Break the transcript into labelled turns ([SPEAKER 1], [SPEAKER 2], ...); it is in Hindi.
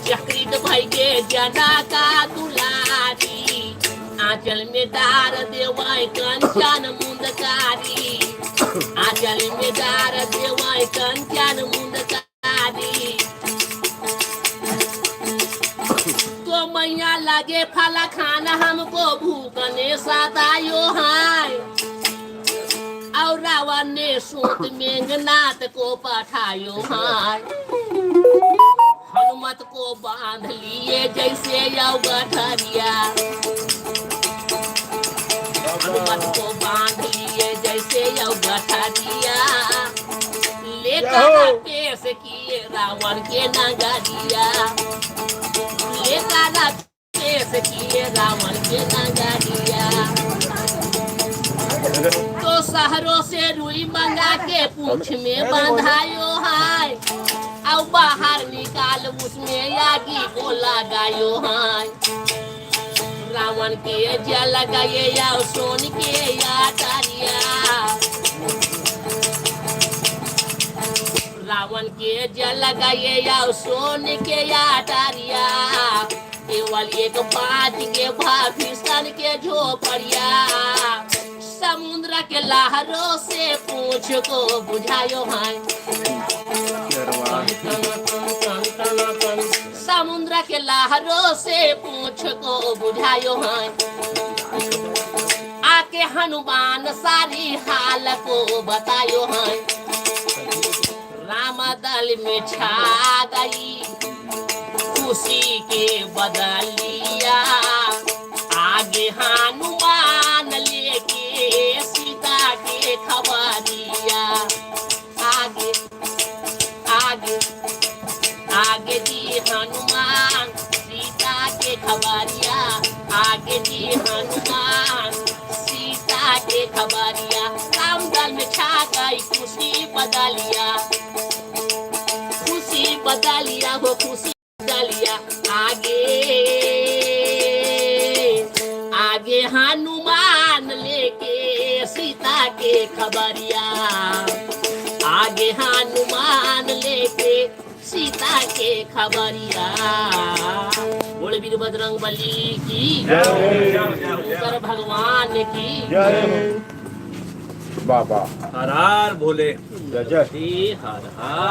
[SPEAKER 1] चक्रित भाई के जना का दुलारी आंचल में डार देवाई कंचन मुंदकारी आंचल में डार देवाई कंचन मुंदकारी तो मैया लगे फला खाना हमको भूखने सतायो हाय और रावण ने सूत मेघनाथ को पठायो हाय हनुमत को बांध लिए जैसे यौ गठरिया हनुमत को बांध लिए जैसे यौ गठरिया लेकर पेश किए रावण के नगरिया लेकर पेश किए रावण के नगरिया तो शहरों से रुई मंगा के पूंछ में बंधायो हाय और बाहर निकाल उसमें आगी को लगायो हाय रावण के जल लगाए या सोन के या डारिया रावण के जल लगाए या सोन के या डारिया केवल एक बात के भीषण के झोपड़िया समुद्र के लहरों से पूछ को बुझायो हाय समुद्र के लहरों से पूछ को बुझायो हाय आके हनुमान सारी हाल को बतायो हाय राम दल में छा गई खुशी के बदलिया आगे हनुमान लेके सीता के खबरिया आगे आगे आगे जी हनुमान सीता के खबरिया आगे जी हनुमान सीता के खबरिया राम दल में छा गई खुशी बदलिया हो खुशी बदलिया आगे हनुमान लेके सीता के खबरिया आगे हनुमान लेके सीता के खबरिया बोले वीर बजरंग बली की शंकर भगवान की
[SPEAKER 2] बाबा
[SPEAKER 3] हर हर भोले
[SPEAKER 2] जय जय
[SPEAKER 3] हर हर